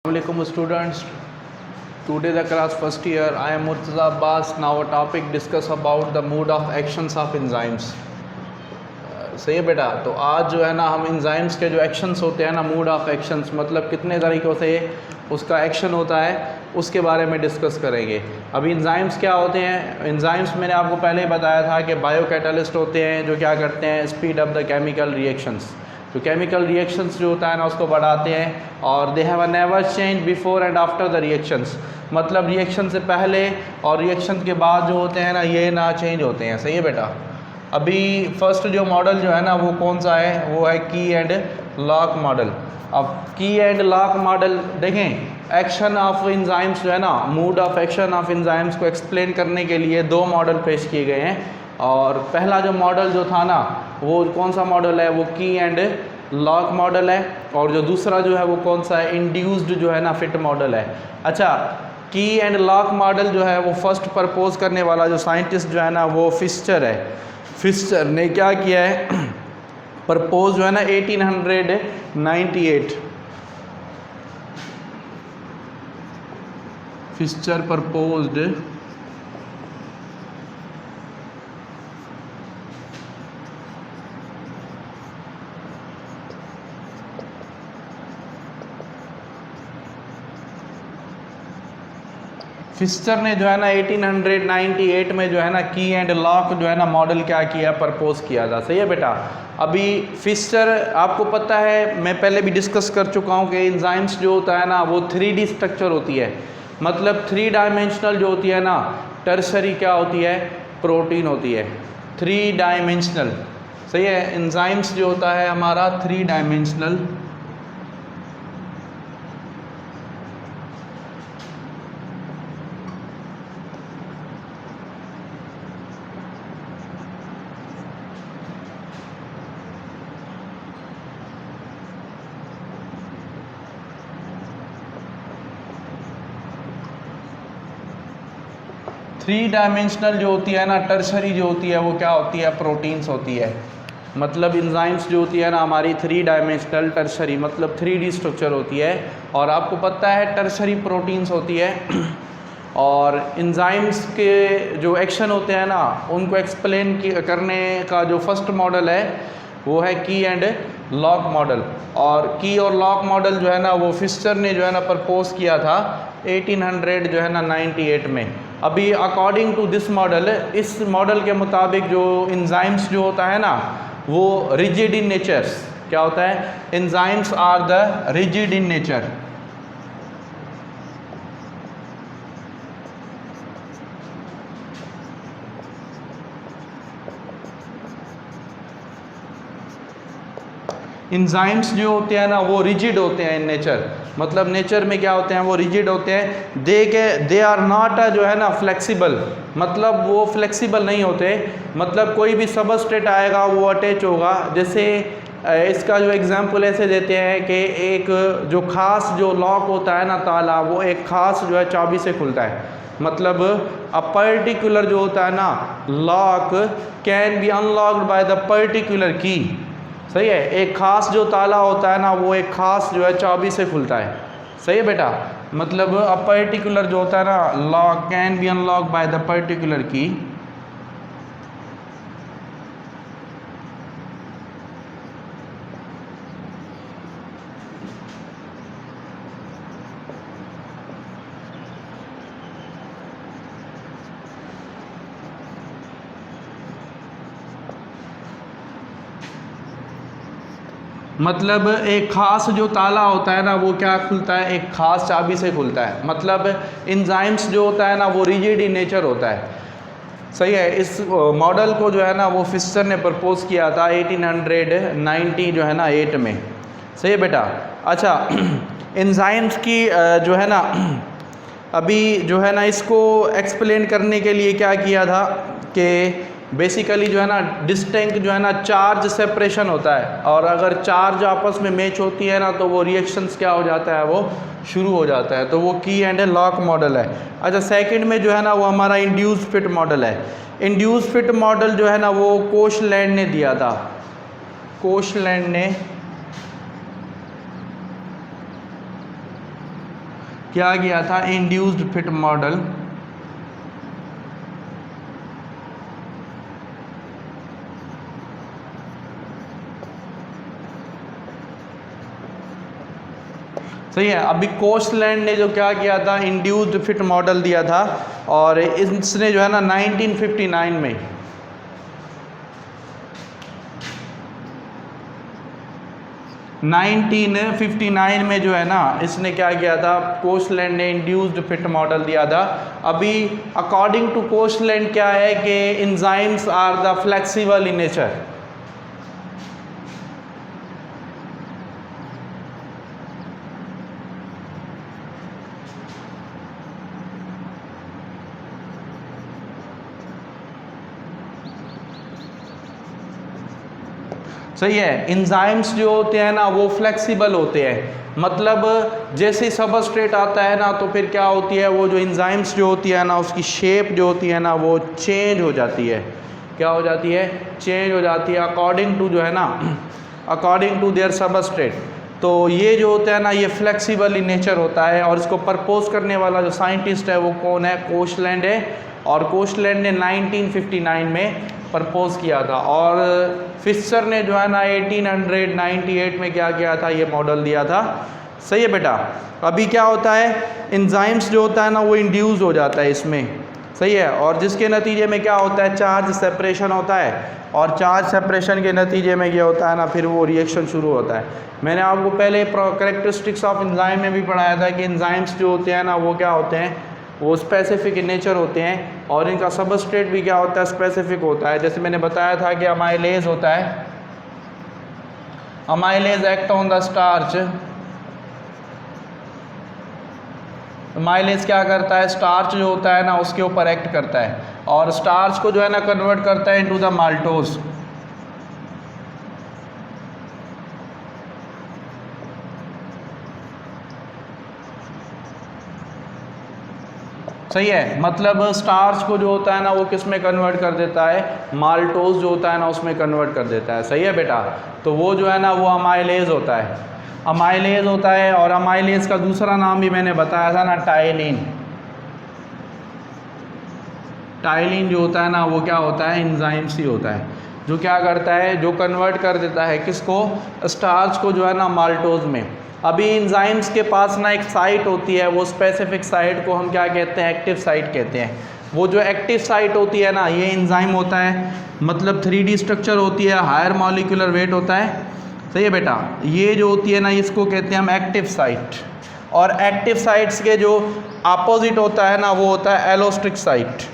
Assalamualaikum students. Today the class first year. I am Murtaza Abbas. Now a topic discuss about the mode of actions of enzymes. सही है बेटा। तो आज जो है ना हम एंजाइम्स के जो एक्शंस होते हैं ना, मूड ऑफ एक्शंस मतलब कितने तरीक़ों से उसका एक्शन होता है उसके बारे में डिस्कस करेंगे। अभी एंजाइम्स क्या होते हैं? एंजाइम्स मैंने आपको पहले ही बताया था कि बायो कैटलिस्ट होते हैं जो क्या करते हैं, speed up the chemical reactions. तो केमिकल रिएक्शंस जो होता है ना उसको बढ़ाते हैं। और they have a never change before and after the reactions, मतलब रिएक्शन से पहले और रिएक्शन के बाद जो होते हैं ना ये ना चेंज होते हैं। सही है बेटा। अभी फर्स्ट जो मॉडल जो है ना वो कौन सा है? वो है की एंड लॉक मॉडल। अब की एंड लॉक मॉडल देखें, एक्शन ऑफ एंजाइम्स जो है ना, mood off action of enzymes को एक्सप्लेन करने के लिए दो मॉडल पेश किए गए हैं। और पहला जो मॉडल जो था ना वो कौन सा मॉडल है? वो की एंड लॉक मॉडल है। और जो दूसरा जो है वो कौन सा है? इंड्यूस्ड जो है ना फिट मॉडल है। अच्छा, की एंड लॉक मॉडल जो है वो फर्स्ट प्रपोज करने वाला जो साइंटिस्ट जो है ना वो फिस्चर है। फिस्चर ने क्या किया है? प्रपोज जो है ना 1898 फिस्चर प्रपोज्ड फिस्चर ने जो है ना 1898 में जो है ना की एंड लॉक जो है ना मॉडल क्या किया? प्रपोज किया था। सही है बेटा। अभी फिस्चर आपको पता है, मैं पहले भी डिस्कस कर चुका हूँ कि एंजाइम्स जो होता है ना वो 3D स्ट्रक्चर होती है, मतलब 3 डायमेंशनल जो होती है ना, टर्शरी क्या होती है? प्रोटीन होती है 3 डायमेंशनल। सही है। एंजाइम्स जो होता है हमारा 3 डायमेंशनल। थ्री डायमेंशनल जो होती है ना टर्शरी जो होती है वो क्या होती है? प्रोटीन्स होती है। मतलब एंजाइम्स जो होती है ना हमारी 3 डायमेंशनल टर्शरी मतलब 3D स्ट्रक्चर होती है। और आपको पता है टर्शरी प्रोटीन्स होती है। और एंजाइम्स के जो एक्शन होते हैं ना उनको एक्सप्लेन करने का जो फर्स्ट मॉडल है वो है की एंड लॉक मॉडल। और की और लॉक मॉडल जो है ना वो फिस्चर ने जो है ना प्रपोज किया था 1800 जो है ना 98 में। अभी अकॉर्डिंग टू दिस मॉडल, इस मॉडल के मुताबिक जो एंजाइम्स जो होता है ना वो रिजिड इन नेचर। क्या होता है? Enzymes are the rigid in nature. Enzymes जो होते हैं ना वो रिजिड होते हैं इन नेचर, मतलब नेचर में क्या होते हैं? वो रिजिड होते हैं। दे आर नॉट जो है ना फ्लेक्सिबल, मतलब वो फ्लेक्सिबल नहीं होते। मतलब कोई भी सबस्ट्रेट आएगा वो अटैच होगा। जैसे इसका जो एग्जांपल ऐसे देते हैं कि एक जो खास जो लॉक होता है ना ताला, वो एक खास जो है चाबी से खुलता है। मतलब अ पर्टिकुलर जो होता है ना lock can be unlocked by the particular की। सही है। एक खास जो ताला होता है ना वो एक खास जो है चाबी से खुलता है। सही है बेटा। मतलब अ पर्टिकुलर जो होता है ना lock can be unlock by the particular की। मतलब एक खास जो ताला होता है ना वो क्या खुलता है? एक खास चाबी से खुलता है। मतलब एंजाइम्स जो होता है ना वो रिजिड इन नेचर होता है। सही है। इस मॉडल को जो है ना वो फिस्चर ने प्रपोज किया था 1890 जो है ना 8 में। सही है बेटा। अच्छा, एंजाइम्स की जो है ना अभी जो है ना इसको एक्सप्लेन करने के लिए क्या किया था कि बेसिकली जो है ना डिस्टिंक्ट जो है ना चार्ज सेपरेशन होता है। और अगर चार्ज आपस में मैच होती है ना तो वो रिएक्शंस क्या हो जाता है? वो शुरू हो जाता है। तो वो की एंड लॉक मॉडल है। अच्छा, सेकंड में जो है ना वो हमारा इंड्यूस फिट मॉडल है। इंड्यूस फिट मॉडल जो है ना वो कोशलैंड ने दिया था। कोशलैंड ने क्या किया था, इंड्यूस्ड फिट मॉडल। सही है। अभी कोस्टलैंड ने जो क्या किया था, इंड्यूस्ड फिट मॉडल दिया था, और इसने जो है ना 1959 में 1959 में जो है ना इसने क्या किया था, कोस्टलैंड ने इंड्यूस्ड फिट मॉडल दिया था। अभी अकॉर्डिंग टू कोस्टलैंड क्या है कि enzymes are the flexible in nature. सही है। एंजाइम्स जो होते हैं ना वो फ्लेक्सिबल होते हैं, मतलब जैसे सबस्ट्रेट आता है ना तो फिर क्या होती है, वो जो एंजाइम्स जो होती है ना उसकी शेप जो होती है ना वो चेंज हो जाती है। क्या हो जाती है, चेंज हो जाती है अकॉर्डिंग टू जो है ना, अकॉर्डिंग टू देयर सबस्ट्रेट। तो ये जो होता है ना ये फ्लेक्सिबल इन नेचर होता है, और इसको प्रपोज करने वाला जो साइंटिस्ट है वो कौन है, कोस्टलैंड है। और कोस्टलैंड ने 1959 में प्रपोज किया था, और फिशर ने जो है ना 1898 में क्या किया था, ये मॉडल दिया था। सही है बेटा। अभी क्या होता है, एंजाइम्स जो होता है ना वो इंड्यूस हो जाता है इसमें। सही है। और जिसके नतीजे में क्या होता है, चार्ज सेपरेशन होता है, और चार्ज सेपरेशन के नतीजे में क्या होता है ना फिर वो रिएक्शन शुरू होता है। मैंने आपको पहले कैरेक्टरिस्टिक्स ऑफ एंजाइम में भी पढ़ाया था कि एंजाइम्स जो होते हैं ना वो क्या होते हैं, वो स्पेसिफिक इन नेचर होते हैं, और इनका सबस्ट्रेट भी क्या होता है, स्पेसिफिक होता है। जैसे मैंने बताया था कि अमाइलेज होता है, amylase act on the starch. Amylase क्या करता है, स्टार्च जो होता है ना उसके ऊपर एक्ट करता है, और स्टार्च को जो है ना कन्वर्ट करता है इनटू द माल्टोज। सही है। मतलब स्टार्च को जो होता है ना वो किस में कन्वर्ट कर देता है, माल्टोज जो होता है ना उसमें कन्वर्ट कर देता है। सही है बेटा। तो वो जो है ना वो अमाइलेज होता है, अमाइलेज होता है। और अमाइलेज का दूसरा नाम भी मैंने बताया था ना, टाइलिन। टाइलिन जो होता है ना वो क्या होता है, एंजाइम्स ही होता है, जो क्या करता है, जो कन्वर्ट कर देता है किसको, स्टार्च को जो है ना माल्टोज में। अभी एंजाइम्स के पास ना एक साइट होती है, वो स्पेसिफिक साइट को हम क्या कहते हैं, एक्टिव साइट कहते हैं। वो जो एक्टिव साइट होती है ना ये एंजाइम होता है, मतलब 3D स्ट्रक्चर होती है, हायर मॉलिक्यूलर वेट होता है। सही है बेटा। ये जो होती है ना इसको कहते हैं हम एक्टिव साइट, और एक्टिव साइट्स के जो अपोजिट होता है ना वो होता है एलोस्टिक साइट।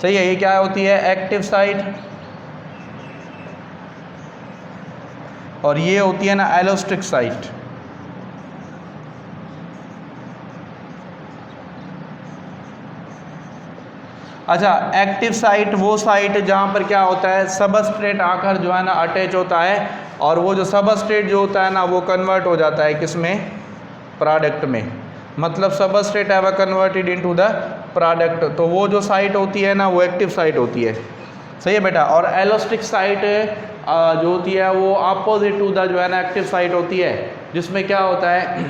सही है। ये क्या होती है, एक्टिव साइट, और ये होती है ना एलोस्टिक साइट। अच्छा, एक्टिव साइट वो साइट जहाँ पर क्या होता है, सबस्ट्रेट आकर जो है ना अटैच होता है, और वो जो सबस्ट्रेट जो होता है ना वो कन्वर्ट हो जाता है किसमें, प्रोडक्ट में। मतलब substrate have converted into the product. तो वो जो साइट होती है ना वो एक्टिव साइट होती है। सही है बेटा। और एलोस्टिक साइट जो होती है वो अपोजिट टू द जो है ना एक्टिव साइट होती है, जिसमें क्या होता है,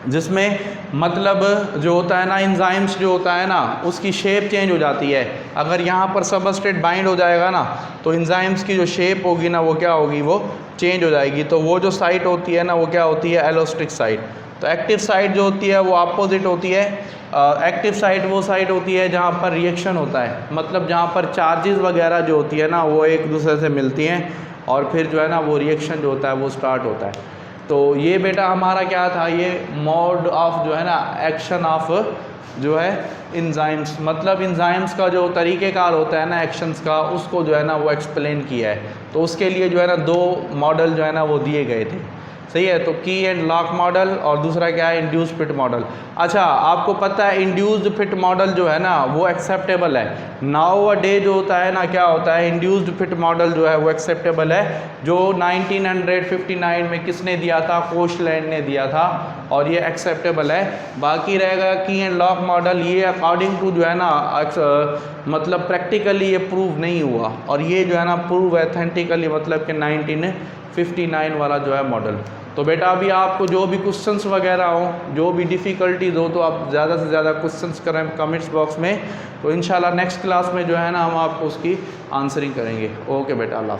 जिसमें मतलब जो होता है ना एंजाइम्स जो होता है ना उसकी शेप चेंज हो जाती है। अगर यहाँ पर सबस्ट्रेट बाइंड हो जाएगा ना तो एंजाइम्स की जो शेप होगी ना वो क्या होगी, वो चेंज हो जाएगी। तो वो जो साइट होती है ना वो क्या होती है, एलोस्टिक साइट। तो एक्टिव साइट जो होती है वो अपोजिट होती है। एक्टिव साइट वो साइट होती है जहाँ पर रिएक्शन होता है, मतलब जहाँ पर चार्जेस वगैरह जो होती है ना वो एक दूसरे से मिलती हैं, और फिर जो है ना वो रिएक्शन जो होता है वो स्टार्ट होता है। तो ये बेटा हमारा क्या था, ये मोड ऑफ जो है ना एक्शन ऑफ जो है एंजाइम्स, मतलब एंजाइम्स का जो तरीक़ेकार होता है ना एक्शंस का, उसको जो है ना वो एक्सप्लेन किया है। तो उसके लिए जो है ना 2 मॉडल जो है ना वो दिए गए थे। सही है। तो की एंड लॉक मॉडल, और दूसरा क्या है, इंड्यूस्ड फिट मॉडल। अच्छा, आपको पता है इंड्यूस्ड फिट मॉडल जो है ना वो एक्सेप्टेबल है। नाउ अ डे जो होता है ना क्या होता है, इंड्यूस्ड फिट मॉडल जो है वो एक्सेप्टेबल है, जो 1959 में किसने दिया था, कोस्टलैंड ने दिया था, और ये एक्सेप्टेबल है। बाकी रहेगा की एंड लॉक मॉडल, ये अकॉर्डिंग टू जो है ना मतलब प्रैक्टिकली ये प्रूव नहीं हुआ, और ये जो है ना प्रूव एथेंटिकली मतलब कि 1959 वाला जो है मॉडल। तो बेटा अभी आपको जो भी क्वेश्चंस वगैरह हो, जो भी डिफ़िकल्टीज हो, तो आप ज़्यादा से ज़्यादा क्वेश्चंस करें कमेंट्स बॉक्स में, तो इंशाल्लाह नेक्स्ट क्लास में जो है ना हम आपको उसकी आंसरिंग करेंगे। ओके बेटा, अल्लाह।